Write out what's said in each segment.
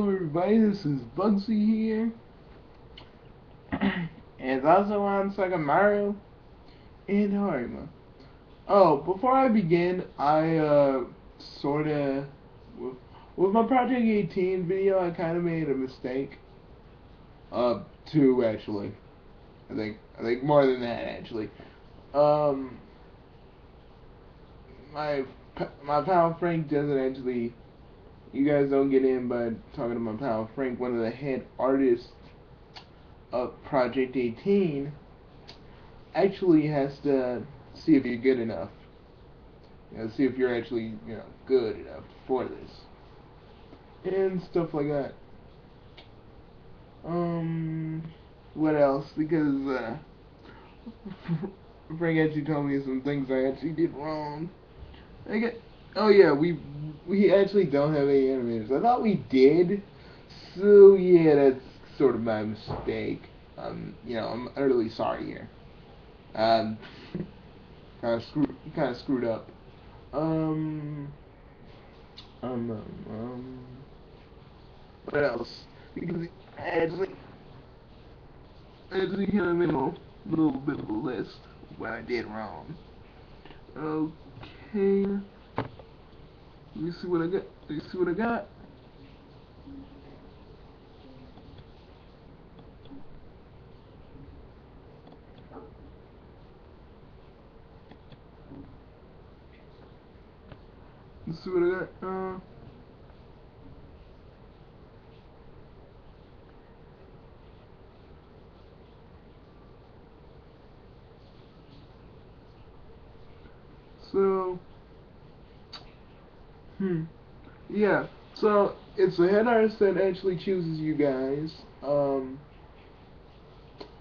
Hello everybody, this is Bugsy here. And also on Sagamaru and Harima. Oh, before I begin, I sorta with my Project 18 video I kinda made a mistake. Two actually. I think more than that actually. Um my my pal Frank doesn't actually, you guys don't get in by talking to my pal Frank, one of the head artists of Project 18, actually has to see if you're good enough. See if you're actually, good enough for this. And stuff like that. What else? Because, Frank actually told me some things I actually did wrong. Oh yeah, we actually don't have any animators. I thought we did. So yeah, that's sort of my mistake. I'm utterly sorry here. Um, kind of screwed up. Um, um, um, um, what else? Because I actually kind of made a little bit of a list of what I did wrong. Okay, let me see what I got. Let me see what I got. Let's see what I got. So, yeah. So it's the head artist that actually chooses you guys.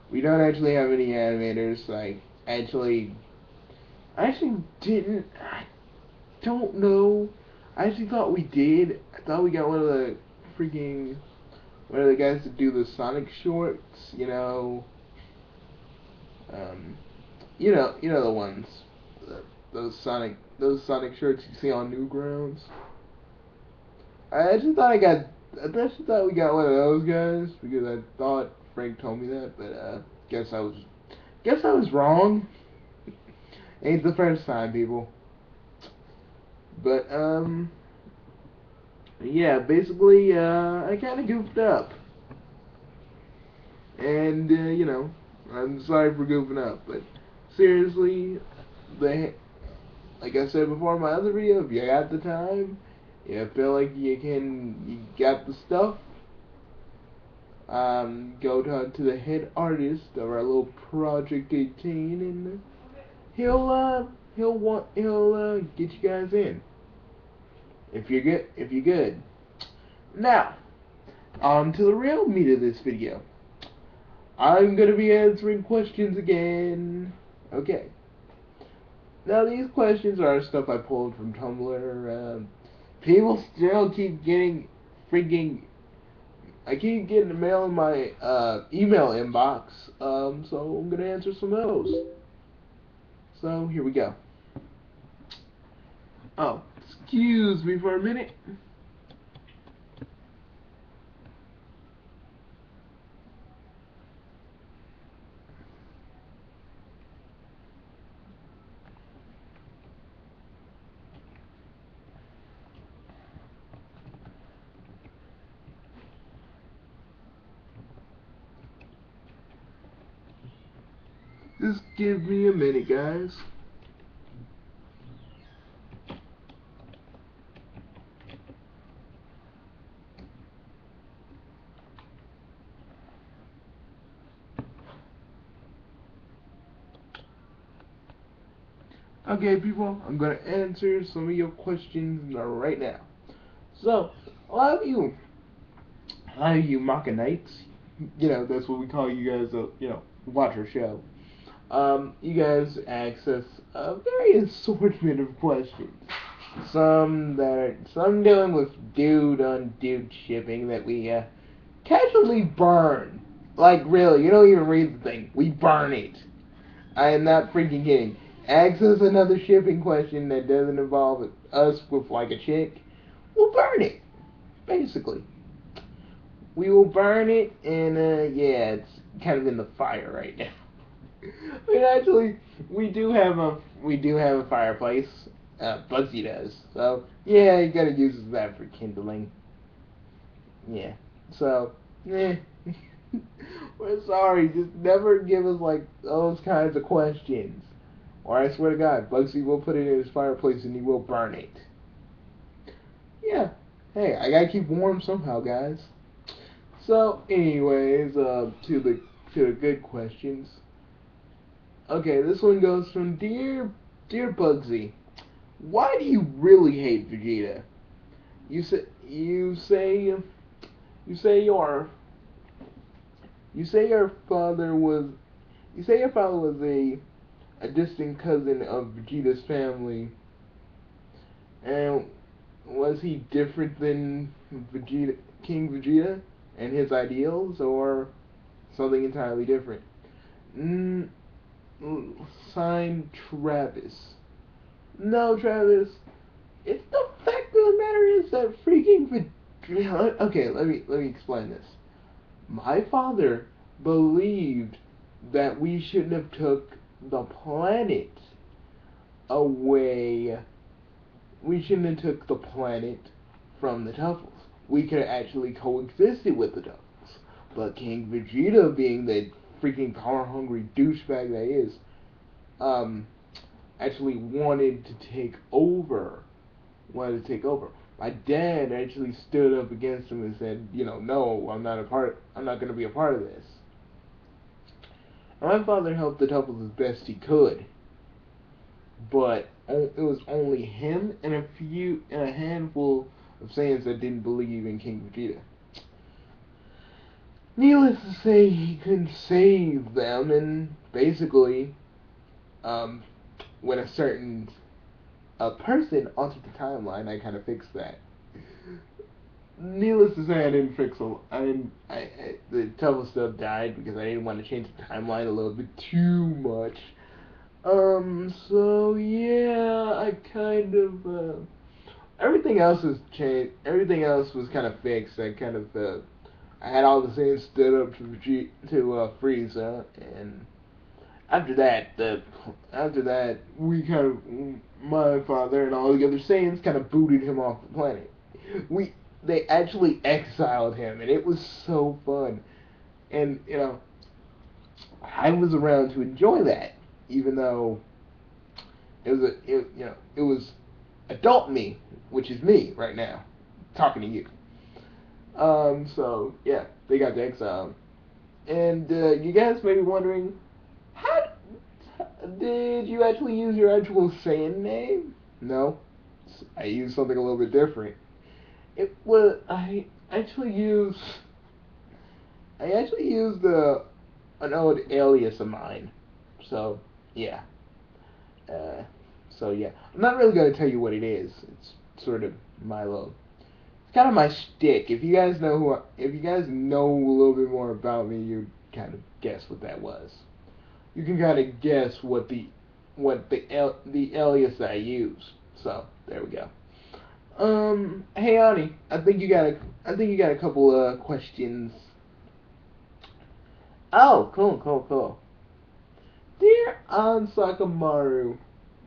We don't actually have any animators. I actually didn't. I don't know. I actually thought we did. I thought we got one of the guys to do the Sonic shorts. Um, the ones, the, those Sonic shirts you see on Newgrounds. I actually thought we got one of those guys because I thought Frank told me that, but guess I was wrong. Ain't the first time, people. But yeah, basically, I kind of goofed up, and I'm sorry for goofing up, but seriously, like I said before in my other video, if you got the time, you feel like you got the stuff, go talk to the head artist of our little Project 18, and he'll get you guys in if you're good. Now, on to the real meat of this video. I'm gonna be answering questions again. Okay. Now these questions are stuff I pulled from Tumblr. People still keep getting freaking. I keep getting the mail in my email inbox. So I'm gonna answer some of those. So here we go. Oh, excuse me for a minute. Just give me a minute, guys. Okay, people, I'm gonna answer some of your questions right now. So, a lot of you Machinites, that's what we call you guys, watch our show. You guys access a very assortment of questions. Some dealing with dude on dude shipping that we casually burn. Like really, you don't even read the thing. We burn it. I am not freaking kidding. Access another shipping question that doesn't involve us with like a chick. We'll burn it. Basically. We will burn it, and yeah, it's kind of in the fire right now. But actually, we do have a fireplace. Bugsy does. So yeah, you gotta use that for kindling. Yeah. So, eh. We're sorry. Just never give us like those kinds of questions. Or I swear to God, Bugsy will put it in his fireplace and he will burn it. Yeah. Hey, I gotta keep warm somehow, guys. So, anyways, to the good questions. Okay, this one goes from dear Bugsy. Why do you really hate Vegeta? You say you say you say your you say your father was you say your father was a distant cousin of Vegeta's family, and was he different than King Vegeta and his ideals, or something entirely different? Mm, Sign Travis. No, Travis. It's the fact of the matter is that freaking Vegeta. Okay, let me explain this. My father believed that we shouldn't have took the planet away. We shouldn't have took the planet from the Tuffles. We could have actually coexisted with the Tuffles. But King Vegeta, being the freaking power-hungry douchebag that he is, um, actually wanted to take over. Wanted to take over. My dad actually stood up against him and said, no, I'm not going to be a part of this. And my father helped the Tuffles as best he could, but it was only him and a handful of Saiyans that didn't believe in King Vegeta. Needless to say, he couldn't save them, and basically, um, when a certain person altered the timeline, I kind of fixed that. Needless to say, I didn't fix a. I didn't. The Tuffle stuff died because I didn't want to change the timeline a little bit too much. So yeah, I kind of everything else was changed. Everything else was kind of fixed. I had all the Saiyans stood up to Frieza, and after that we kind of my father and all the other Saiyans kind of booted him off the planet. They actually exiled him, and it was so fun. And I was around to enjoy that, even though it was adult me, which is me right now, talking to you. So yeah, they got to exile, and you guys may be wondering, how did you actually use your actual Saiyan name? No, I used something a little bit different. I actually used an old alias of mine. So yeah. Uh, so yeah, I'm not really gonna tell you what it is. It's sort of my little. It's kind of my shtick. If you guys know a little bit more about me, you kind of guess what that was. You can kind of guess the alias I use. So there we go. Hey Ani, I think you got a couple questions. Oh, cool. Dear Ansakamaru,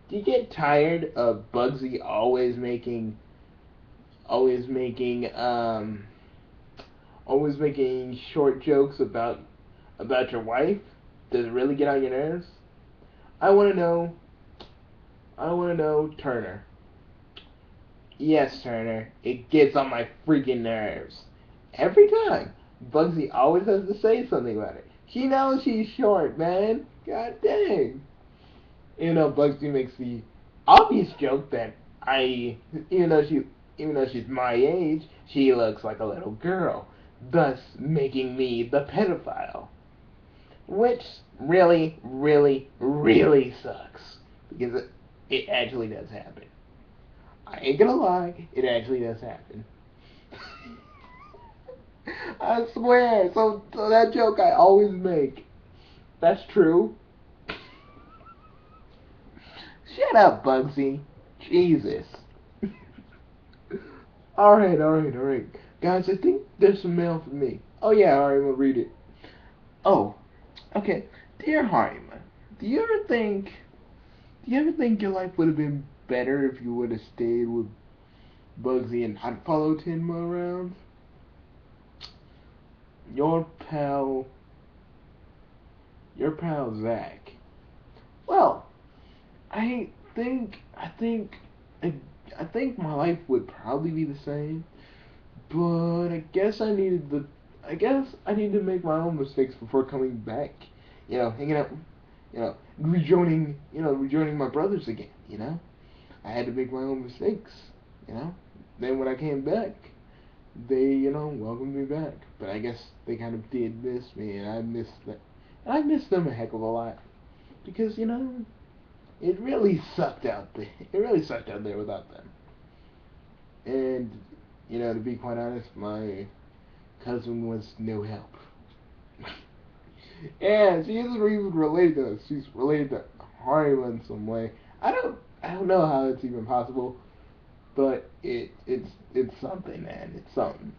do you get tired of Bugsy always making, always making short jokes about your wife? Does it really get on your nerves? I want to know. Turner. Yes, Turner. It gets on my freaking nerves. Every time. Bugsy always has to say something about it. She knows she's short, man. God dang. Bugsy makes the obvious joke that I, even though she's my age, she looks like a little girl, thus making me the pedophile. Which really sucks. Because it actually does happen. I ain't gonna lie, it actually does happen. I swear. So that joke I always make. That's true. Shut up, Bugsy. Jesus. Alright. Guys, I think there's some mail for me. Oh yeah, alright, we'll read it. Oh, okay. Dear Harima, do you ever think do you ever think your life would have been better if you would have stayed with Bugsy and not followed him around? Your pal your pal Zach. Well, I think I think my life would probably be the same, but I guess I need to make my own mistakes before coming back. Hanging out, rejoining my brothers again. I had to make my own mistakes. You know, then when I came back, they welcomed me back. But I guess they kind of did miss me, and I missed them a heck of a lot because it really sucked out there. It really sucked out there without them. And to be quite honest, my cousin was no help. And she isn't even related to us. She's related to Harima in some way. I don't know how it's even possible, but it's something, man. It's something.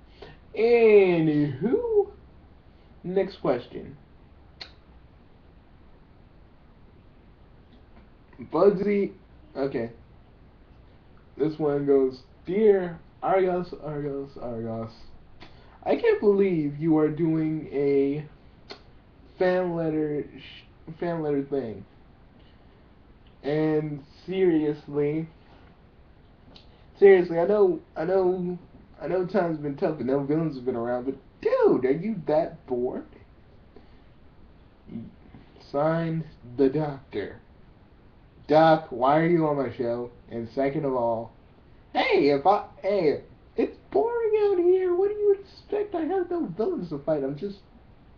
Anywho, next question. Bugsy. Okay. This one goes, Dear Argos, Argos, Argos. I can't believe you are doing a fan letter fan letter thing. And seriously, I know times have been tough and no villains have been around, but dude, are you that bored? Signed, the Doctor. Doc, why are you on my show? And second of all, hey, it's boring out here. What do you expect? I have no villains to fight. I'm just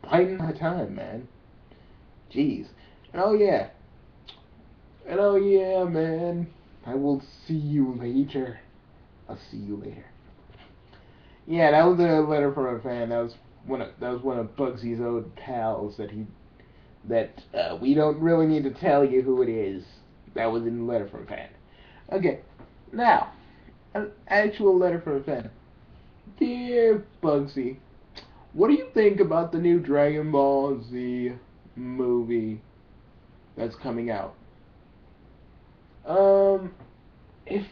biding my time, man. Jeez. And oh yeah, man. I will see you later. I'll see you later. Yeah, that was a letter from a fan. That was one of Bugsy's old pals that we don't really need to tell you who it is. That was in the letter from a fan. Okay, now an actual letter from a fan. Dear Bugsy, what do you think about the new Dragon Ball Z movie that's coming out? Um, if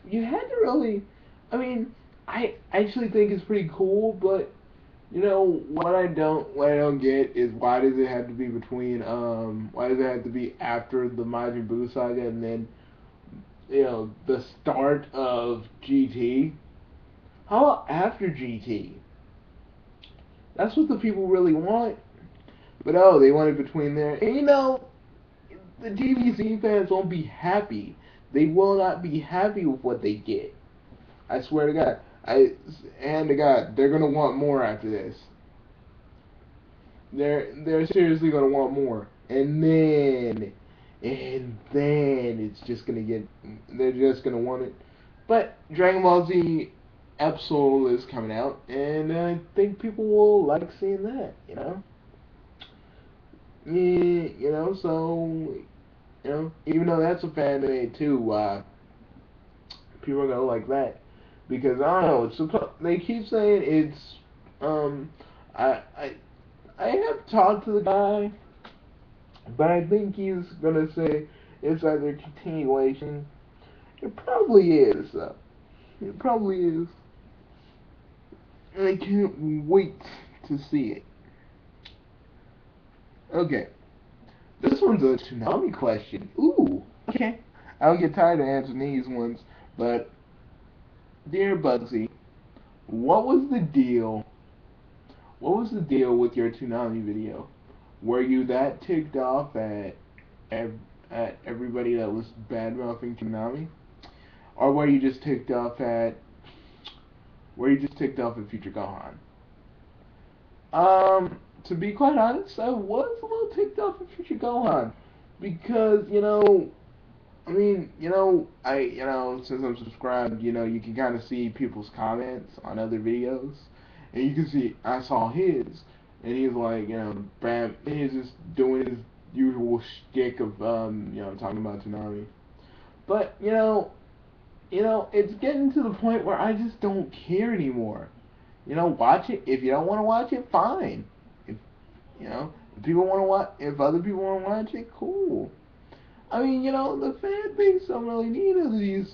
you had to really, I mean, I actually think it's pretty cool, but what I don't get is why does it have to be why does it have to be after the Majin Buu saga and then the start of GT? How about after GT? That's what the people really want. But oh, they want it between there. And the DBZ fans won't be happy. They will not be happy with what they get. I swear to God. And to God, they're gonna want more after this. They're seriously gonna want more. And then it's just gonna get. They're just gonna want it. But Dragon Ball Z Absol is coming out, and I think people will like seeing that. Yeah, so even though that's a fan made too, people are gonna like that because I don't know. They keep saying it's I I I have talked to the guy, but I think he's gonna say it's either continuation. It probably is though. It probably is. And I can't wait to see it. Okay. This one's a tsunami question. Ooh, okay. I don't get tired of answering these ones, but dear Bugsy, what was the deal? What was the deal with your tsunami video? Were you that ticked off at everybody that was bad mouthing Tsunami, or were you just ticked off at Future Gohan? To be quite honest, I was a little ticked off at Future Gohan because I mean, since I'm subscribed, you can kind of see people's comments on other videos, and you can see I saw his, and he's like, bam, he's just doing his usual shtick of, talking about Tsunami. But it's getting to the point where I just don't care anymore. watch it. If you don't want to watch it, fine. If if people want to watch, if other people want to watch it, cool. I mean, the fan base don't really need other these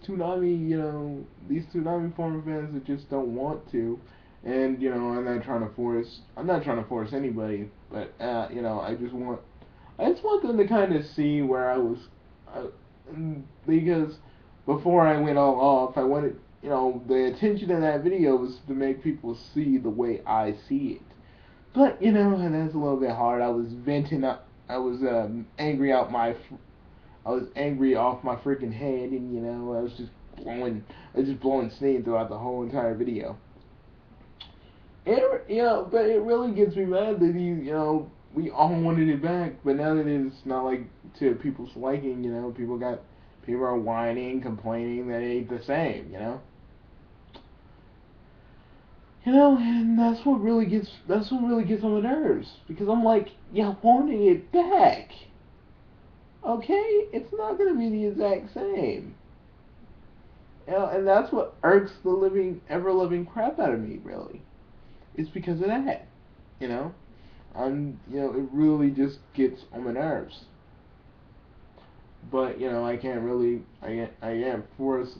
Toonami, these Toonami former fans that just don't want to. And, I'm not trying to force anybody, but, I just want them to kind of see where because before I went all off, I wanted, the intention of that video was to make people see the way I see it. But, and that's a little bit hard. I was venting up. I was angry I was angry off my freaking head, and I was just blowing steam throughout the whole entire video. But it really gets me mad that we all wanted it back, but now that it's not like to people's liking, people are whining, complaining that it ain't the same, and that's what really gets on the nerves, because I'm like, wanted it back. Okay, it's not gonna be the exact same. And that's what irks the ever living crap out of me, really. It's because of that. You know, it really just gets on my nerves. But I can't really, I can't force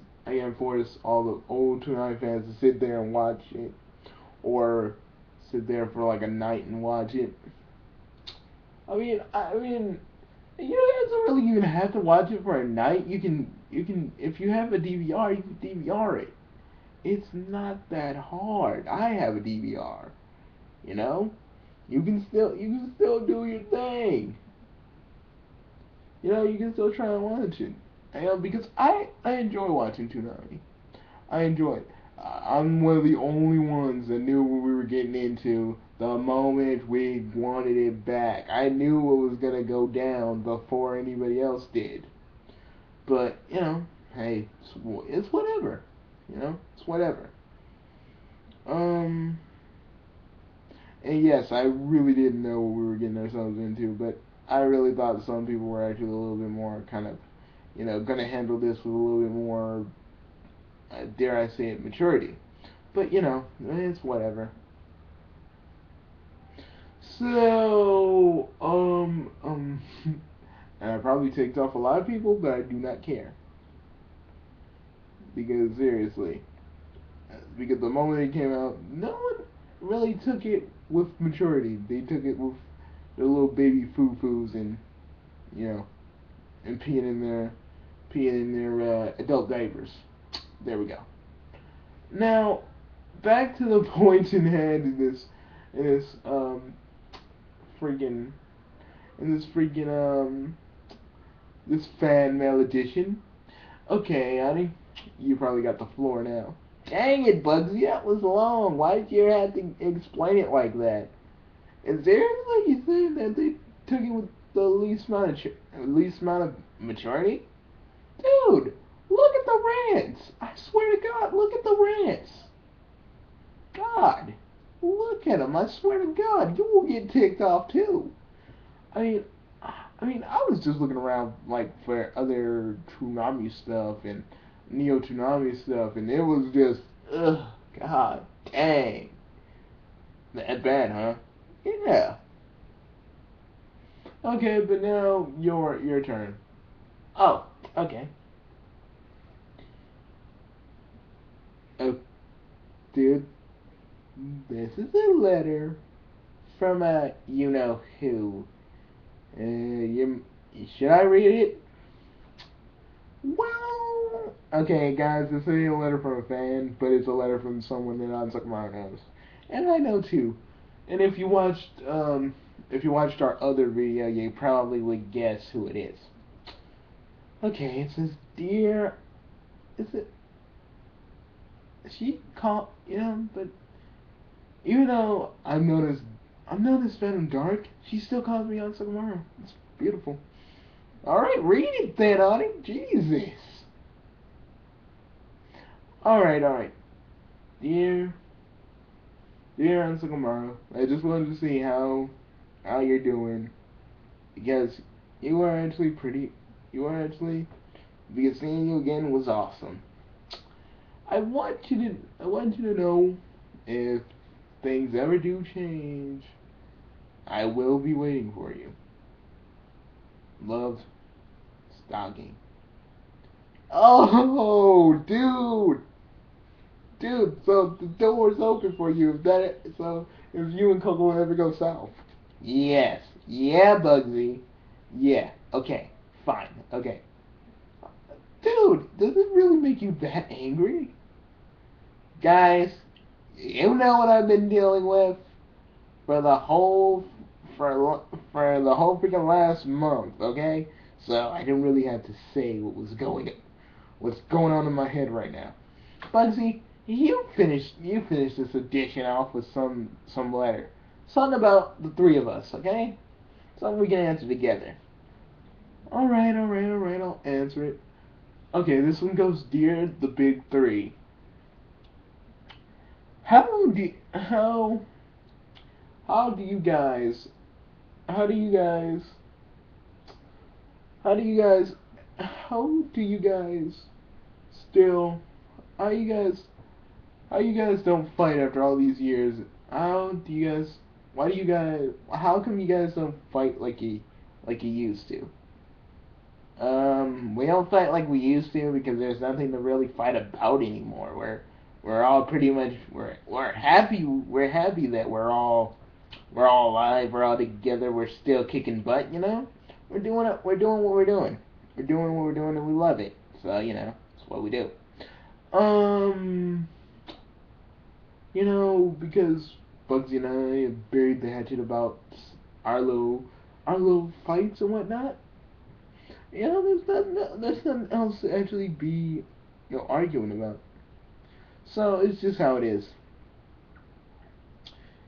all the old Toonami fans to sit there and watch it, or sit there for like a night and watch it. I mean, you don't really even have to watch it for a night. You can, if you have a DVR, you can DVR it. It's not that hard. I have a DVR. You know, you can still do your thing. You can still try and watch it. Because I enjoy watching Toonami. I enjoy it. I'm one of the only ones that knew what we were getting into the moment we wanted it back. I knew what was gonna go down before anybody else did. But hey, it's whatever. It's whatever. And yes, I really didn't know what we were getting ourselves into, but I really thought some people were actually a little bit more kind of, gonna handle this with a little bit more, dare I say it, maturity. But it's whatever. So, and I probably ticked off a lot of people, but I do not care. Because seriously, because the moment it came out, no one really took it with maturity. They took it with their little baby foo-foos and, and peeing in their adult diapers. There we go. Now, back to the point in hand in this freaking this fan mail edition. Okay, honey, you probably got the floor now. Dang it, Bugsy, that was long. Why did you have to explain it like that? And seriously, you saying that they took it with the least amount of maturity? Dude, look at the rants. I swear to God, look at the rants. God, look at them. I swear to God, you will get ticked off too. I mean, I was just looking around like for other Toonami stuff and Neo Toonami stuff, and it was just, ugh, God dang, that bad, huh? Yeah. Okay, but now your turn. Oh, okay. Oh, dude, this is a letter from a you know who. Should I read it? Well, okay, guys, this ain't a letter from a fan, but it's a letter from someone that Ansukamaro knows, and I know too. And if you watched our other video, you probably would guess who it is. Okay, it says, dear, is it? She called, but even though I'm known as Venom Dark, she still calls me Ansukamaro. It's beautiful. Alright, read it then, honey. Jesus. Alright. Dear Ansukamaro, I just wanted to see how you're doing. Because because seeing you again was awesome. I want you to know if things ever do change, I will be waiting for you. Love, Stocking. Oh, dude! Dude, so the door's open for you if you and Coco ever go south. Yes. Yeah, Bugsy. Yeah. Okay. Fine. Okay. Dude, does it really make you that angry? Guys, you know what I've been dealing with for the whole for the whole freaking last month, okay? So I didn't really have to say what's going on in my head right now. Bugsy, you finish this edition off with some letter. Something about the three of us, okay? Something we can answer together. Alright, I'll answer it. Okay, this one goes, Dear the Big Three. How do how do you guys how do you guys how do you guys how do you guys still how you guys don't fight after all these years? How do you guys why do you guys how come you guys don't fight like you used to? We don't fight like we used to because there's nothing to really fight about anymore. We're all pretty much we're happy that we're all alive, we're all together, we're still kicking butt, you know? We're doing what we're doing. We're doing what we're doing and we love it. So, you know, that's what we do. Um because Bugsy and I have buried the hatchet about our little fights and whatnot. There's nothing else to actually be, arguing about. So it's just how it is.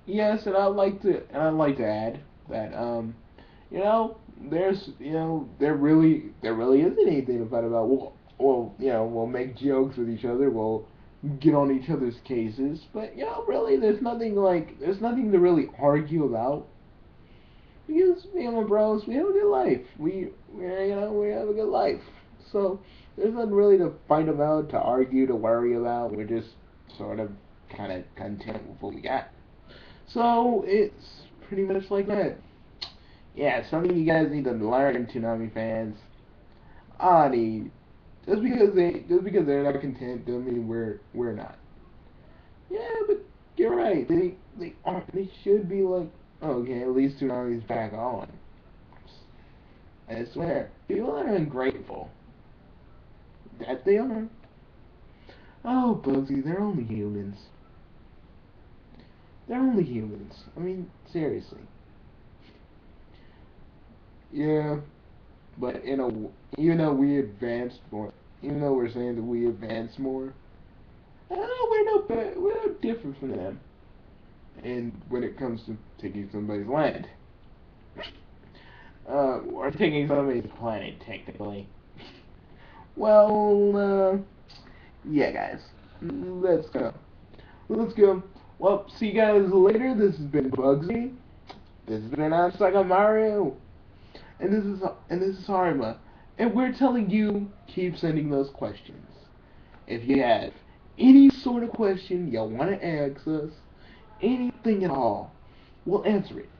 Yes, and I'd like to add that there really isn't anything to fight about. We'll make jokes with each other. We'll get on each other's cases, but really, there's nothing to really argue about. Because me and my bros, we have a good life. We have a good life. So there's nothing really to fight about, to argue, to worry about. We're just sort of kind of content with what we got. So it's pretty much like that. Yeah, something you guys need to learn, Toonami fans. Ani, just because they're not content doesn't mean we're not. Yeah, but you're right. They should be like, okay, at least Toonami's back on. I swear, people are ungrateful. That they are. Oh, Bugsy, they're only humans. They're only humans. I mean, seriously. Yeah, but even though we advanced more, even though we're saying that we advanced more, we're no different from them. And when it comes to taking somebody's land, or taking somebody's planet, technically. Well, yeah, guys, let's go. Let's go. Well, see you guys later. This has been Bugsy. This has been Asaka Mario. And this is Harima. And we're telling you, keep sending those questions. If you have any sort of question you want to ask us, anything at all, we'll answer it.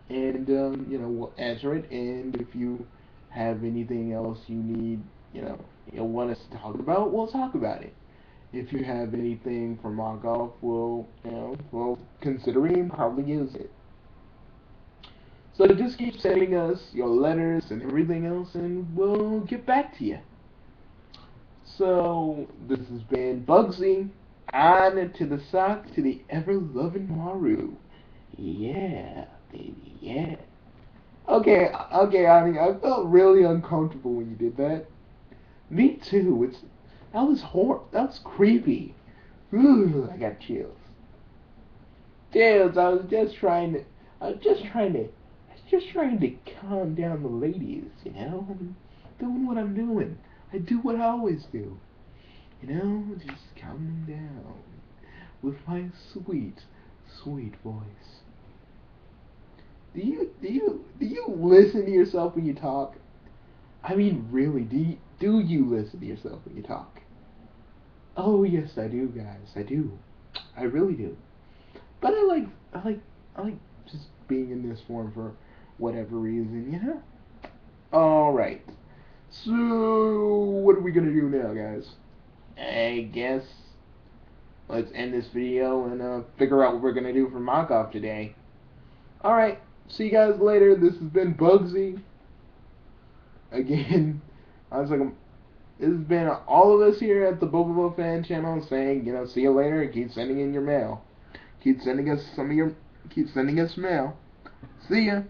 And we'll answer it. And if you have anything else you need, you want us to talk about, we'll talk about it. If you have anything for mock off, we'll consider it and probably use it. So just keep sending us your letters and everything else, and we'll get back to you. So this has been Bugsy, on to the sock to the ever-loving Maru. Yeah, baby, yeah. Okay, Ani, I felt really uncomfortable when you did that. Me too. That was creepy. Ooh, I got chills. Chills. I was just trying to calm down the ladies. I'm doing what I'm doing. I do what I always do. Just calm them down with my sweet, sweet voice. Do you listen to yourself when you talk? I mean, really, do you listen to yourself when you talk? Oh, yes, I do, guys. I do. I really do. But I like just being in this form for whatever reason, you know? Alright. So, what are we gonna do now, guys? I guess let's end this video and figure out what we're gonna do for mock-off today. Alright, see you guys later. This has been Bugsy. Again, I was like, this has been all of us here at the Bobobo Fan Channel saying, you know, see you later and keep sending in your mail. Keep sending us mail. See ya.